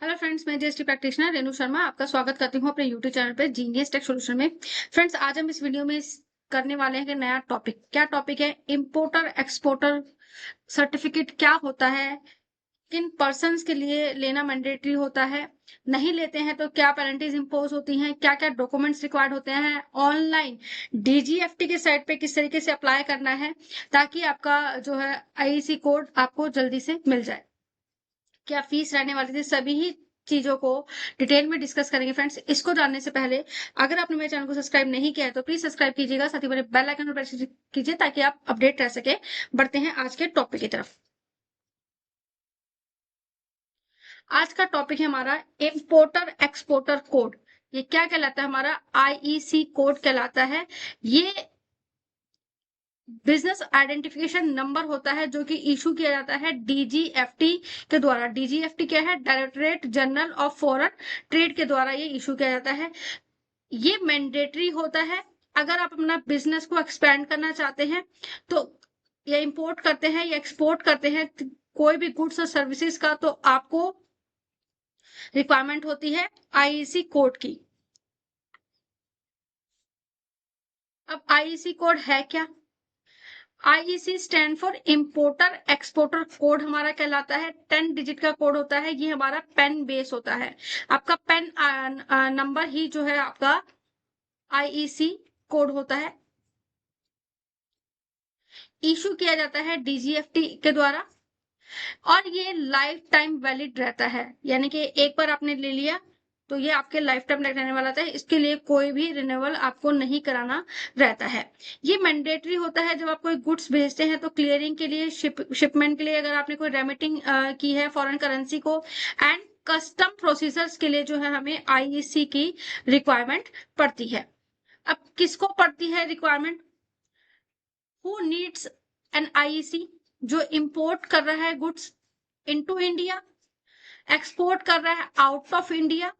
Hello friends, मैं GST practitioner Renu Sharma आपका स्वागत करती हूँ अपने यूट्यूब चैनल पे जीनियस टेक सॉल्यूशन में। फ्रेंड्स, आज हम इस वीडियो में करने वाले हैं कि नया टॉपिक। क्या टॉपिक है? इंपोर्टर एक्सपोर्टर सर्टिफिकेट क्या होता है, किन पर्सन्स के लिए लेना मैंडेटरी होता है, नहीं लेते हैं तो क्या पेनल्टीज इंपोज होती हैं, क्या क्या डॉक्यूमेंट्स रिक्वायर्ड होते हैं, ऑनलाइन डीजीएफटी के साइट पे किस तरीके से अप्लाई करना है ताकि आपका जो है आईईसी कोड आपको जल्दी से मिल जाए, क्या फीस रहने वाली थी, सभी ही चीजों को डिटेल में डिस्कस करेंगे। फ्रेंड्स, इसको जानने से पहले अगर आपने मेरे चैनल को सब्सक्राइब नहीं किया है तो प्लीज सब्सक्राइब कीजिएगा, साथ ही मेरे बेल आइकन पर प्रेस कीजिए ताकि आप अपडेट रह सके। बढ़ते हैं आज के टॉपिक की तरफ। आज का टॉपिक है हमारा इंपोर्टर एक्सपोर्टर कोड। ये क्या कहलाता है? हमारा आईईसी कोड कहलाता है। ये बिजनेस आइडेंटिफिकेशन नंबर होता है जो कि इशू किया जाता है डीजीएफटी के द्वारा। डीजीएफटी क्या है? Directorate general of foreign trade के द्वारा ये इशू किया जाता है। ये मैंडेटरी होता है। अगर आप अपना बिजनेस को एक्सपेंड करना चाहते हैं तो या इंपोर्ट करते हैं या एक्सपोर्ट करते हैं कोई भी गुड्स और सर्विसेज का, तो आपको रिक्वायरमेंट होती है आईईसी कोड की। अब आईईसी कोड है क्या? IEC stand for importer exporter code हमारा कहलाता है। 10 डिजिट का कोड होता है। ये हमारा पेन बेस होता है। आपका पेन नंबर ही जो है आपका आईईसी कोड होता है। इशू किया जाता है डीजीएफटी के द्वारा और ये लाइफ टाइम वैलिड रहता है, यानी कि एक बार आपने ले लिया तो ये आपके लाइफ टाइम रहने वाला था। इसके लिए कोई भी रिन्यूअल आपको नहीं कराना रहता है। ये मैंडेटरी होता है जब आप कोई गुड्स भेजते हैं तो क्लियरिंग के लिए, शिपमेंट के लिए, अगर आपने कोई रेमिटिंग की है फॉरेन करेंसी को, एंड कस्टम प्रोसीजर्स के लिए जो है हमें आईईसी की रिक्वायरमेंट पड़ती है। अब किसको पड़ती है requirement? Who needs an IEC? जो इंपोर्ट कर रहा है गुड्स इनटू इंडिया, एक्सपोर्ट कर रहा है out of India,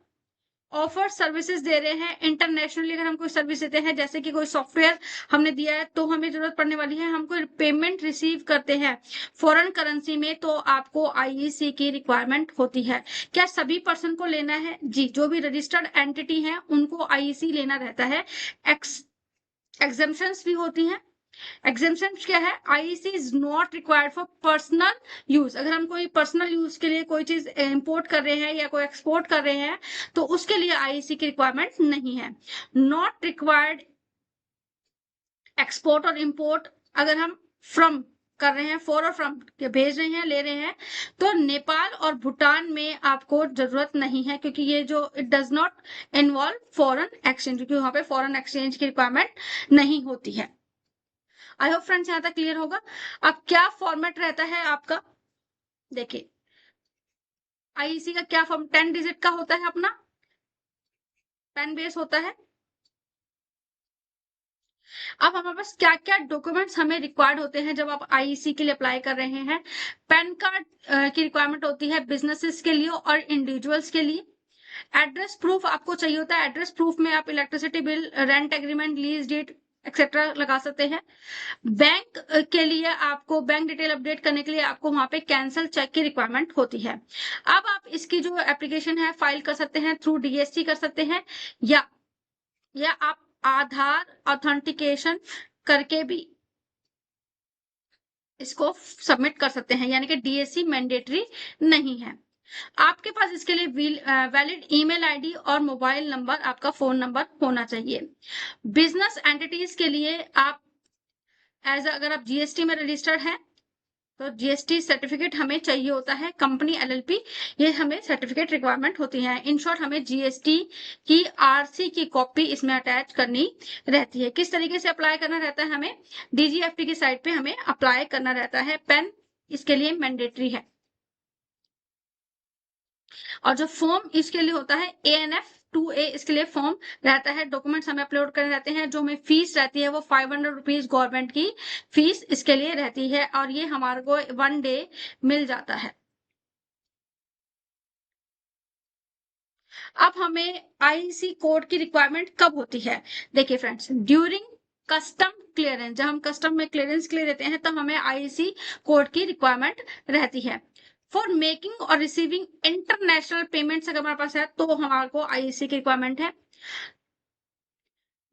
offer services दे रहे हैं इंटरनेशनली। अगर हम कोई सर्विस देते हैं, जैसे कि कोई सॉफ्टवेयर हमने दिया है तो हमें जरूरत पड़ने वाली है, हम कोई पेमेंट रिसीव करते हैं फॉरेन करेंसी में, तो आपको आईईसी की रिक्वायरमेंट होती है। क्या सभी पर्सन को लेना है? जी, जो भी रजिस्टर्ड एंटिटी है उनको आईईसी लेना रहता है। एग्जेम्पशंस भी होती हैं। एग्जेम्पशन क्या है? IEC is not required for personal use. अगर हम कोई पर्सनल यूज के लिए कोई चीज इंपोर्ट कर रहे हैं या कोई एक्सपोर्ट कर रहे हैं तो उसके लिए आईईसी की रिक्वायरमेंट नहीं है। नॉट रिक्वायर्ड एक्सपोर्ट और इंपोर्ट अगर हम फ्रॉम कर रहे हैं, फॉर और फ्रॉम भेज रहे हैं, ले रहे हैं, तो नेपाल और भूटान में आपको जरूरत नहीं है, क्योंकि ये जो it does not involve foreign exchange, क्योंकि वहां पे फॉरेन एक्सचेंज की रिक्वायरमेंट नहीं होती है। आई होप फ्रेंड्स यहाँ तक क्लियर होगा। अब क्या फॉर्मेट रहता है आपका? देखिए, आईईसी का क्या फॉर्म 10 डिजिट का होता है, अपना पेन बेस होता है। अब हमारे पास क्या क्या डॉक्यूमेंट्स हमें रिक्वायर्ड होते हैं जब आप आईईसी के लिए अप्लाई कर रहे हैं? पैन कार्ड की रिक्वायरमेंट होती है बिजनेसेस के लिए और इंडिविजुअल्स के लिए। एड्रेस प्रूफ आपको चाहिए होता है। एड्रेस प्रूफ में आप electricity bill, rent agreement, lease deed etcetera लगा सकते हैं। बैंक के लिए आपको बैंक डिटेल अपडेट करने के लिए आपको वहां पे कैंसल चेक की रिक्वायरमेंट होती है। अब आप इसकी जो एप्लीकेशन है फाइल कर सकते हैं थ्रू डीएसटी कर सकते हैं, या आप आधार ऑथेंटिकेशन करके भी इसको सबमिट कर सकते हैं, यानी कि डीएससी मैंडेटरी नहीं है। आपके पास इसके लिए वैलिड ईमेल आईडी और मोबाइल नंबर, आपका फोन नंबर होना चाहिए। बिजनेस एंटिटीज के लिए आप अगर आप जीएसटी में रजिस्टर्ड हैं तो जीएसटी सर्टिफिकेट हमें चाहिए होता है। कंपनी एलएलपी, ये हमें सर्टिफिकेट रिक्वायरमेंट होती है। इन शॉर्ट, हमें जीएसटी की आरसी की कॉपी इसमें अटैच करनी रहती है। किस तरीके से अप्लाई करना रहता है? हमें डीजीएफटी की साइट पे हमें अप्लाई करना रहता है। पेन इसके लिए मैंडेटरी है। और जो फॉर्म इसके लिए होता है ANF 2A, इसके लिए फॉर्म रहता है। डॉक्यूमेंट्स हमें अपलोड करने रहते हैं। जो हमें फीस रहती है वो 500 रुपीज गवर्नमेंट की फीस इसके लिए रहती है, और ये हमारे को 1 डे मिल जाता है। अब हमें आईईसी कोड की रिक्वायरमेंट कब होती है? देखिए फ्रेंड्स, ड्यूरिंग कस्टम क्लियरेंस, जब हम कस्टम में क्लियरेंस के लिए देते हैं तो हमें आईईसी कोड की रिक्वायरमेंट रहती है। फॉर मेकिंग और रिसीविंग इंटरनेशनल पेमेंट्स अगर हमारे पास है तो हमारे को आईएसी की रिक्वायरमेंट है।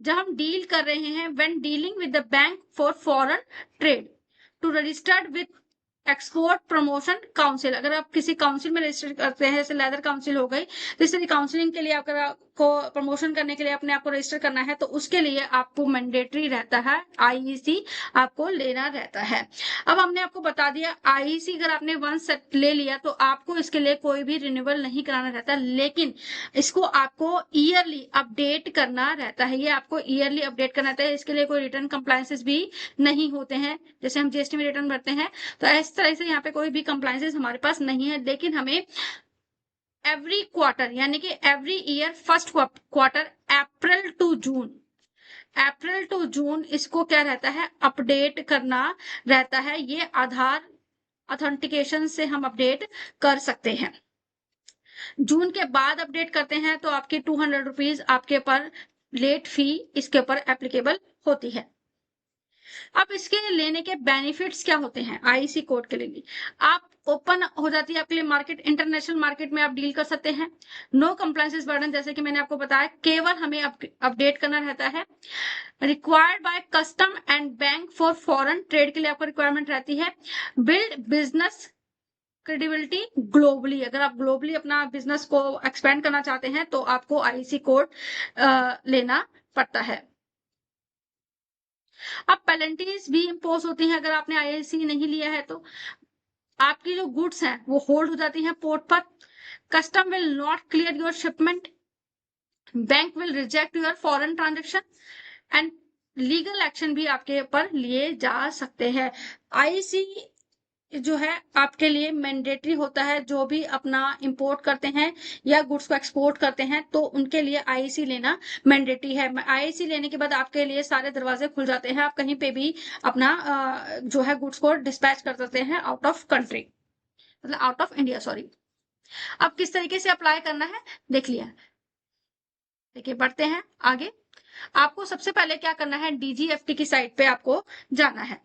जब हम डील कर रहे हैं when dealing with the bank for foreign trade to registered with export promotion council, अगर आप किसी काउंसिल में रजिस्टर करते हैं, जैसे लेदर काउंसिल हो गई, तो इस तरह काउंसिलिंग के लिए अगर आपको प्रमोशन करने के लिए अपने आप को रजिस्टर करना है तो उसके लिए आपको मैंडेटरी रहता है आईईसी आपको लेना रहता है। अब हमने आपको बता दिया आईईसी अगर आपने वन सेट ले लिया तो आपको इसके लिए कोई भी रिन्यूअल नहीं कराना रहता, लेकिन इसको आपको ईयरली अपडेट करना रहता है। ये आपको ईयरली अपडेट करना रहता है, इसके लिए कोई रिटर्न कंप्लायंसेस भी नहीं होते हैं। जैसे हम जीएसटी में रिटर्न भरते हैं तो इस तरह से यहाँ पे कोई भी कंप्लायंसेस हमारे पास नहीं है, लेकिन हमें एवरी क्वार्टर यानी कि every year first quarter April to June इसको क्या रहता है अपडेट करना रहता है। ये आधार ऑथेंटिकेशन से हम अपडेट कर सकते हैं। जून के बाद अपडेट करते हैं तो आपकी 200 रुपीज आपके पर लेट फी इसके ऊपर एप्लीकेबल होती है। अब इसके लेने के बेनिफिट्स क्या होते हैं आईसी कोड के लिए? आप ओपन हो जाती है आपके लिए मार्केट, इंटरनेशनल मार्केट में आप डील कर सकते हैं। नो कंप्लायंसेस बर्डन, जैसे कि मैंने आपको बताया केवल हमें अपडेट करना रहता है। Required by custom and bank for foreign trade के लिए आपको रिक्वायरमेंट रहती है। बिल्ड बिजनेस क्रेडिबिलिटी ग्लोबली, अगर आप ग्लोबली अपना बिजनेस को एक्सपेंड करना चाहते हैं तो आपको आईसी कोड लेना पड़ता है। अब पेनल्टीज भी इम्पोज होती हैं अगर आपने आईआईसी नहीं लिया है तो। आपकी जो गुड्स हैं वो होल्ड हो जाती हैं पोर्ट पर। Custom will not clear your shipment, bank will reject your foreign transaction and legal action भी आपके ऊपर लिए जा सकते हैं। आईसी जो है आपके लिए मैंडेटरी होता है, जो भी अपना इंपोर्ट करते हैं या गुड्स को एक्सपोर्ट करते हैं तो उनके लिए आईसी लेना मैंडेटरी है। आईसी लेने के बाद आपके लिए सारे दरवाजे खुल जाते हैं, आप कहीं पे भी अपना जो है गुड्स को डिस्पैच कर सकते हैं आउट ऑफ कंट्री, मतलब आउट ऑफ इंडिया, सॉरी। अब किस तरीके से अप्लाई करना है देख लिया। देखिए बढ़ते हैं आगे। आपको सबसे पहले क्या करना है, डीजीएफटी की साइट पे आपको जाना है।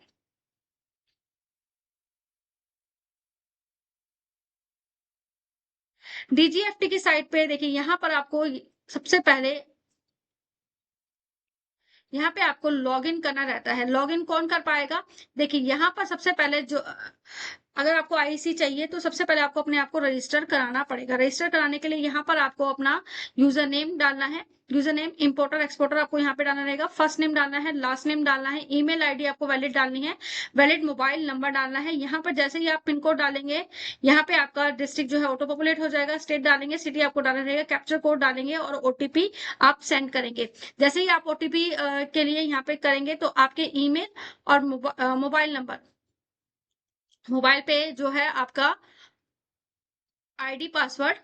डीजीएफटी की साइट पे देखिए यहाँ पर आपको सबसे पहले यहाँ पे आपको लॉगिन करना रहता है। लॉगिन कौन कर पाएगा? देखिए यहाँ पर सबसे पहले जो अगर आपको आईसी चाहिए तो सबसे पहले आपको अपने आप को रजिस्टर कराना पड़ेगा। रजिस्टर कराने के लिए यहाँ पर आपको अपना यूजर नेम डालना है। यूजर नेम इंपोर्टर एक्सपोर्टर आपको यहाँ पे डालना रहेगा। फर्स्ट नेम डालना है, लास्ट नेम डालना है, ईमेल आईडी आपको वैलिड डालनी है, वैलिड मोबाइल नंबर डालना है। यहाँ पर जैसे ही आप पिन कोड डालेंगे यहाँ पे आपका डिस्ट्रिक्ट जो है ऑटो पॉपुलेट हो जाएगा। स्टेट डालेंगे, सिटी आपको डालना रहेगा, कैप्चर कोड डालेंगे और ओटीपी आप सेंड करेंगे। जैसे ही आप ओटीपी के लिए यहाँ पे करेंगे तो आपके ईमेल और मोबाइल नंबर, मोबाइल पे जो है आपका ID password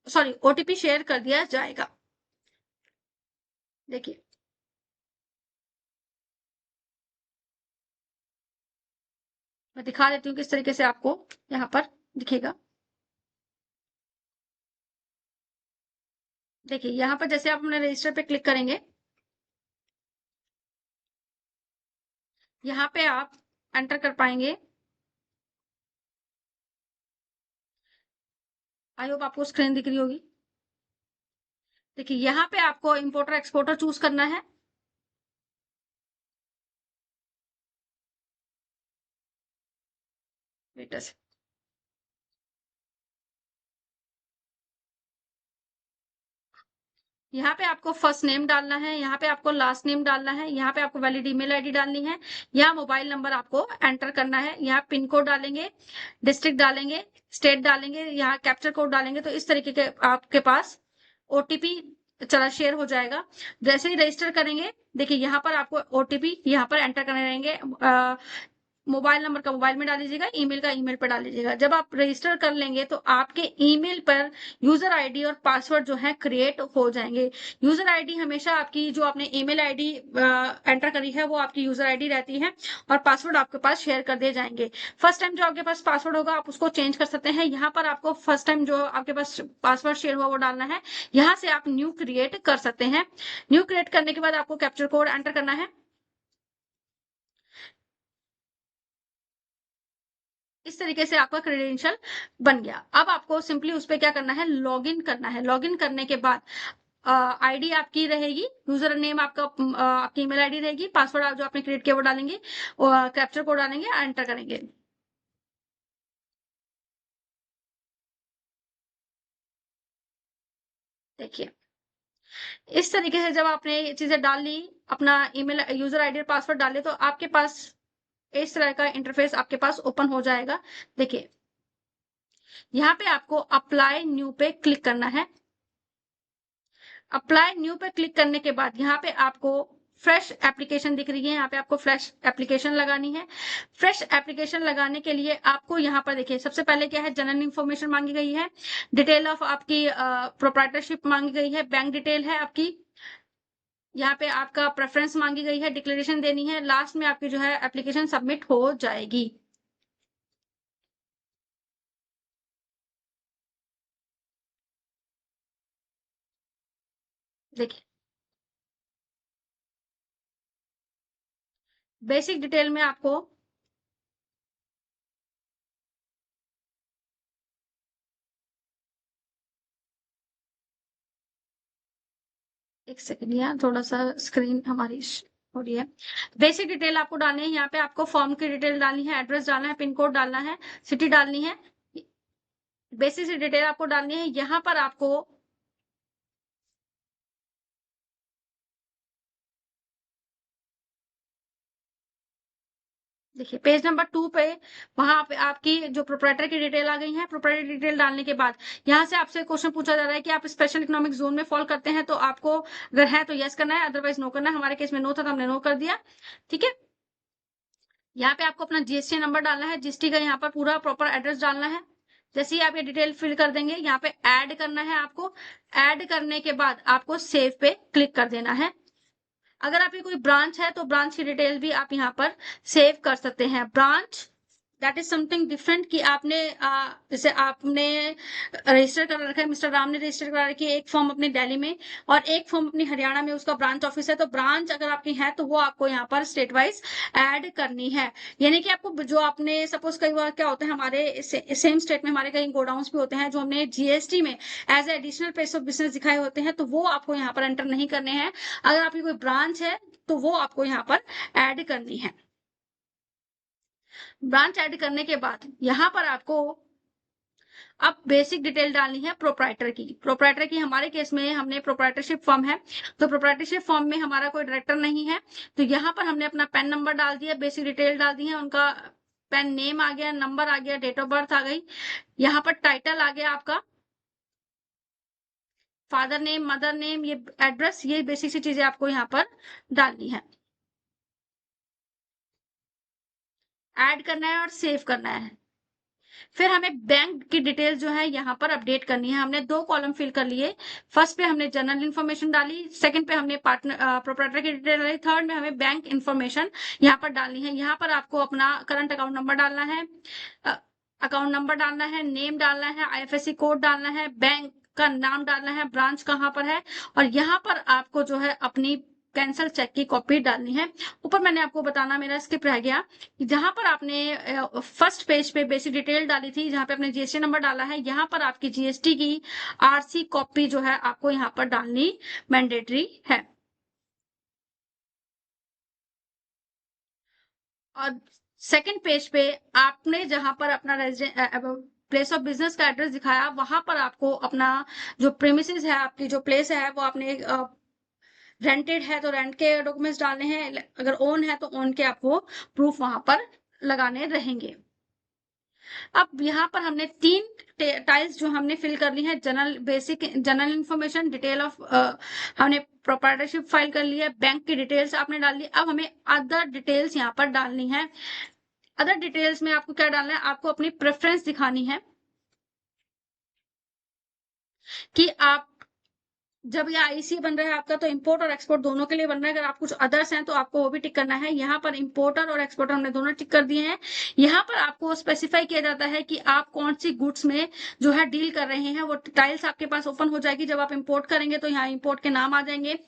sorry OTP share कर दिया जाएगा। देखिए मैं दिखा देती हूँ किस तरीके से आपको यहाँ पर दिखेगा। देखिए यहाँ पर जैसे आप अपने रजिस्टर पे क्लिक करेंगे, यहाँ पे आप एंटर कर पाएंगे। आई होप आपको स्क्रीन दिख रही होगी। देखिए यहाँ पे आपको इंपोर्टर एक्सपोर्टर चूज करना है। वेटस यहाँ पे आपको फर्स्ट नेम डालना है, यहाँ पे आपको लास्ट नेम डालना है, यहाँ पे आपको वैलिड ईमेल आईडी डालनी है, यहाँ मोबाइल नंबर आपको एंटर करना है, यहाँ पिन कोड डालेंगे, डिस्ट्रिक्ट डालेंगे, स्टेट डालेंगे, यहाँ कैप्चर कोड डालेंगे। तो इस तरीके के आपके पास ओटीपी चला शेयर हो जाएगा। जैसे ही रजिस्टर करेंगे देखिए यहाँ पर आपको ओटीपी यहाँ पर एंटर करने रहेंगे। मोबाइल नंबर का मोबाइल में डाल लीजिएगा, ईमेल का ईमेल पर डाल लीजिएगा। जब आप रजिस्टर कर लेंगे तो आपके ईमेल पर यूजर आईडी और पासवर्ड जो है क्रिएट हो जाएंगे। यूजर आईडी हमेशा आपकी जो आपने ईमेल आईडी एंटर करी है वो आपकी यूजर आईडी रहती है और पासवर्ड आपके पास शेयर कर दिए जाएंगे। फर्स्ट टाइम जो आपके पास पासवर्ड होगा आप उसको चेंज कर सकते हैं। यहाँ पर आपको फर्स्ट टाइम जो आपके पास पासवर्ड शेयर हुआ वो डालना है। यहाँ से आप न्यू क्रिएट कर सकते हैं। न्यू क्रिएट करने के बाद आपको कैप्चर कोड एंटर करना है। इस तरीके से आपका क्रेडेंशियल बन गया। अब आपको सिंपली उस पे क्या करना है, लॉग इन करना है। लॉग इन करने के बाद आईडी आपकी रहेगी, यूजर नेम आपका आपकी ईमेल आईडी रहेगी, पासवर्ड आप जो आपने क्रिएट किया वो डालेंगे, और कैप्चर कोड डालेंगे, एंटर करेंगे। देखिए इस तरीके से जब आपने ये चीजें डाल ली, अपना ईमेल यूजर आईडी और पासवर्ड डाले, तो आपके पास इस तरह का इंटरफेस आपके पास ओपन हो जाएगा। देखिए यहाँ पे आपको अप्लाई न्यू पे क्लिक करना है। अप्लाई न्यू पे क्लिक करने के बाद यहाँ पे आपको फ्रेश एप्लीकेशन दिख रही है, यहाँ पे आपको फ्रेश एप्लीकेशन लगानी है। फ्रेश एप्लीकेशन लगाने के लिए आपको यहाँ पर देखिए सबसे पहले क्या है, जनरल इंफॉर्मेशन मांगी गई है, डिटेल ऑफ आपकी प्रोप्राइटरशिप मांगी गई है, बैंक डिटेल है आपकी, यहाँ पे आपका प्रेफरेंस मांगी गई है, डिक्लेरेशन देनी है, लास्ट में आपकी जो है एप्लीकेशन सबमिट हो जाएगी। देखिए बेसिक डिटेल में आपको एक सेकंड, यहाँ थोड़ा सा स्क्रीन हमारी हो रही है। बेसिक डिटेल आपको डालनी है, यहाँ पे आपको फॉर्म की डिटेल डालनी है, एड्रेस डालना है, पिन कोड डालना है, सिटी डालनी है, बेसिक सी डिटेल आपको डालनी है। यहाँ पर आपको देखिए पेज नंबर 2 पे वहां पे आपकी जो प्रोप्राइटर की डिटेल आ गई है। प्रोप्राइटर डिटेल डालने के बाद यहाँ से आपसे क्वेश्चन पूछा जा रहा है कि आप स्पेशल इकोनॉमिक जोन में फॉल करते हैं, तो आपको अगर है तो यस करना है, अदरवाइज नो करना है। हमारे केस में नो था तो हमने नो कर दिया। ठीक है, यहाँ पे आपको अपना जीएसटी नंबर डालना है, जीएसटी का यहाँ पर पूरा प्रॉपर एड्रेस डालना है। जैसे ही आप ये डिटेल फिल कर देंगे, यहाँ पे ऐड करना है आपको। ऐड करने के बाद आपको सेव पे क्लिक कर देना है। अगर आपकी कोई ब्रांच है तो ब्रांच की डिटेल भी आप यहाँ पर सेव कर सकते हैं। Branch that is something different, कि आपने जैसे आपने रजिस्टर कर रखा है, मिस्टर राम ने रजिस्टर करा रखी है एक फॉर्म अपनी दिल्ली में और एक फॉर्म अपनी हरियाणा में, उसका ब्रांच ऑफिस है, तो ब्रांच अगर आपकी है तो वो आपको यहाँ पर स्टेट वाइज ऐड करनी है। यानी कि आपको जो आपने सपोज कई बार क्या होता है, हमारे सेम स्टेट में हमारे कई गोडाउन्स भी होते हैं जो हमने जीएसटी में as additional place of business दिखाए होते हैं, तो वो आपको यहाँ पर एंटर नहीं करने हैं। अगर आपकी कोई ब्रांच है तो वो आपको यहाँ पर ऐड करनी है। ब्रांच ऐड करने के बाद यहाँ पर आपको अब बेसिक डिटेल डालनी है प्रोप्राइटर की। प्रोप्राइटर की हमारे केस में हमने प्रोप्राइटरशिप फॉर्म है, तो प्रोप्राइटरशिप फॉर्म में हमारा कोई डायरेक्टर नहीं है, तो यहाँ पर हमने अपना पैन नंबर डाल दिया, बेसिक डिटेल डाल दी है, उनका पैन नेम आ गया, नंबर आ गया, डेट ऑफ बर्थ आ गई, यहाँ पर टाइटल आ गया आपका, फादर नेम, मदर नेम, ये एड्रेस, ये बेसिक सी चीजें आपको यहाँ पर डालनी है, ऐड करना है और सेव करना है। फिर हमें बैंक की डिटेल जो है यहाँ पर अपडेट करनी है। हमने 2 कॉलम फिल कर लिए। फर्स्ट पे हमने जनरल इन्फॉर्मेशन डाली, सेकंड पे हमने पार्टनर प्रोप्राइटर की डिटेल डाली, थर्ड में हमें बैंक इन्फॉर्मेशन यहाँ पर डालनी है। यहाँ पर आपको अपना करंट अकाउंट नंबर डालना है, अकाउंट नंबर डालना है, नेम डालना है, आईएफएससी कोड डालना है, बैंक का नाम डालना है, ब्रांच कहाँ पर है, और यहाँ पर आपको जो है अपनी कैंसल चेक की कॉपी डालनी है। ऊपर मैंने आपको बताना मेरा स्किप रह गया कि जहां पर आपने फर्स्ट पेज पे बेसिक डिटेल डाली थी, जहां पे आपने जीएसटी नंबर डाला है, यहाँ पर आपकी जीएसटी की आरसी कॉपी जो है आपको यहाँ पर डालनी मैंडेटरी है। और सेकंड पेज पे आपने जहां पर अपना प्लेस ऑफ बिजनेस का एड्रेस दिखाया, वहां पर आपको अपना जो प्रेमिसेस है, आपकी जो प्लेस है, वो आपने रेंटेड है तो रेंट के डॉक्यूमेंट्स डालने हैं, अगर ओन है तो ओन के आपको प्रूफ वहां पर लगाने रहेंगे। अब यहाँ पर हमने 3 टाइल्स जो हमने फिल कर ली है, general basic general information, detail of हमने प्रोप्राइटरशिप फाइल कर ली है, बैंक की डिटेल्स आपने डाल ली। अब हमें अदर डिटेल्स यहाँ पर डालनी है। अदर डिटेल्स में आपको क्या डालना है, आपको अपनी प्रेफरेंस दिखानी है कि आप जब ये आईसी बन रहा है आपका, तो इंपोर्ट और एक्सपोर्ट दोनों के लिए बन रहा है। अगर आप कुछ अदर्स हैं तो आपको वो भी टिक करना है। यहाँ पर इंपोर्टर और एक्सपोर्टर हमने दोनों टिक कर दिए हैं। यहाँ पर आपको स्पेसिफाई किया जाता है कि आप कौन सी गुड्स में जो है डील कर रहे हैं। वो टाइल्स आपके पास ओपन हो जाएगी जब आप इंपोर्ट करेंगे, तो यहाँ इंपोर्ट के नाम आ जाएंगे,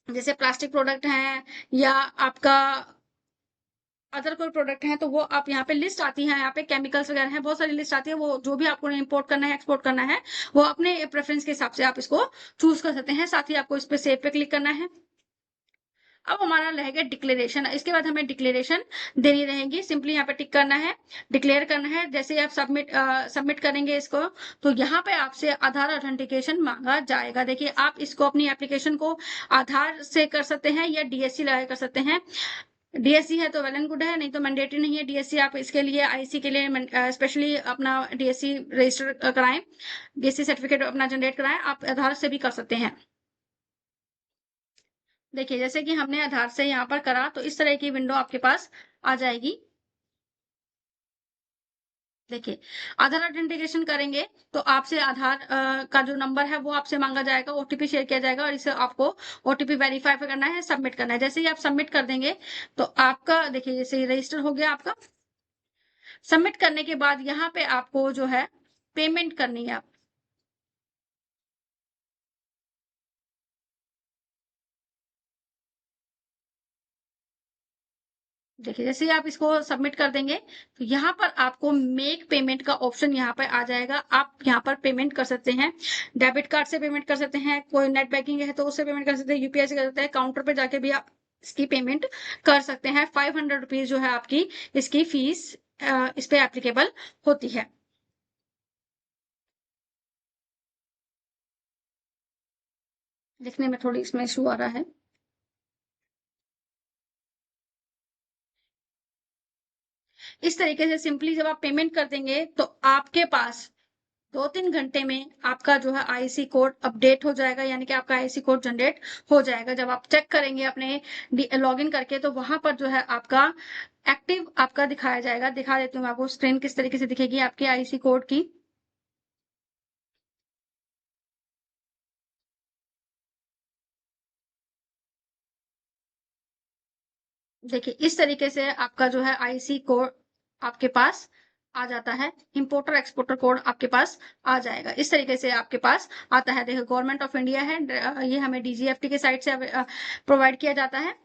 जैसे प्लास्टिक प्रोडक्ट है या आपका अदर कोई प्रोडक्ट है तो वो आप यहाँ पे लिस्ट आती है, यहाँ पे केमिकल्स वगैरह हैं, बहुत सारी लिस्ट आती है, वो जो भी आपको इंपोर्ट करना है, एक्सपोर्ट करना है, वो अपने प्रेफरेंस के हिसाब से आप इसको चूज कर सकते हैं। साथ ही आपको इस पे सेव पे क्लिक करना है। अब हमारा रहेगा डिक्लेरेशन। इसके बाद हमें डिक्लेरेशन देनी रहेगी। सिंपली यहाँ पे टिक करना है, डिक्लेयर करना है। जैसे ही आप सबमिट करेंगे इसको, तो यहाँ पे आपसे आधार ऑथेंटिकेशन मांगा जाएगा। देखिए, आप इसको अपनी एप्लीकेशन को आधार से कर सकते हैं या डीएससी लगा कर सकते हैं। डीएससी है तो वेल एंड गुड है, नहीं तो मैंडेटरी नहीं है डीएससी। आप इसके लिए आईसी के लिए स्पेशली अपना डीएससी रजिस्टर कराएं, डीएससी सर्टिफिकेट अपना जनरेट कराएं। आप आधार से भी कर सकते हैं। देखिए, जैसे कि हमने आधार से यहाँ पर करा, तो इस तरह की विंडो आपके पास आ जाएगी। देखिए, आधार ऑथेंटिकेशन करेंगे तो आपसे आधार का जो नंबर है वो आपसे मांगा जाएगा, ओटीपी शेयर किया जाएगा और इसे आपको ओटीपी वेरीफाई करना है, सबमिट करना है। जैसे ही आप सबमिट कर देंगे तो आपका देखिए जैसे रजिस्टर हो गया आपका। सबमिट करने के बाद यहाँ पे आपको जो है पेमेंट करनी है। आप देखिए, जैसे ही आप इसको सबमिट कर देंगे तो यहाँ पर आपको मेक पेमेंट का ऑप्शन यहाँ पर आ जाएगा। आप यहाँ पर पेमेंट कर सकते हैं, डेबिट कार्ड से पेमेंट कर सकते हैं, कोई नेट बैंकिंग है तो उससे पेमेंट कर सकते हैं, यूपीआई से कर सकते हैं, काउंटर पे जाके भी आप इसकी पेमेंट कर सकते हैं। 500 रुपीज जो है आपकी इसकी फीस इस पे एप्लीकेबल होती है। लिखने में थोड़ी इसमें इशू आ रहा है। इस तरीके से सिंपली जब आप पेमेंट कर देंगे तो आपके पास 2-3 घंटे में आपका जो है आईसी कोड अपडेट हो जाएगा, यानी कि आपका आईसी कोड जनरेट हो जाएगा। जब आप चेक करेंगे अपने लॉगिन करके तो वहां पर जो है आपका एक्टिव आपका दिखाया जाएगा। दिखा देती हूँ आपको स्क्रीन किस तरीके से दिखेगी आपकी आईसी कोड की। देखिए, इस तरीके से आपका जो है आईसी कोड आपके पास आ जाता है, इंपोर्टर एक्सपोर्टर कोड आपके पास आ जाएगा। इस तरीके से आपके पास आता है। देखो, गवर्नमेंट ऑफ इंडिया है, ये हमें डीजीएफटी के साइड से प्रोवाइड किया जाता है।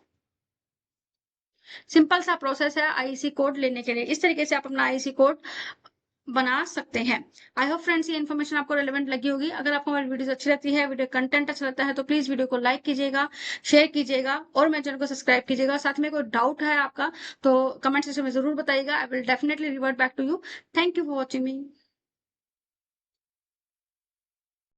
सिंपल सा प्रोसेस है आईसी कोड लेने के लिए। इस तरीके से आप अपना आईसी कोड बना सकते हैं। आई होप फ्रेंड्स ये इन्फॉर्मेशन आपको रेलेवेंट लगी होगी। अगर आपको हमारी वीडियो अच्छी लगती है, वीडियो कंटेंट अच्छा लगता है तो प्लीज वीडियो को लाइक कीजिएगा, शेयर कीजिएगा और मेरे चैनल को सब्सक्राइब कीजिएगा। साथ में कोई डाउट है आपका तो कमेंट सेक्शन में जरूर बताइएगा। I will definitely revert back to you. Thank you for watching me.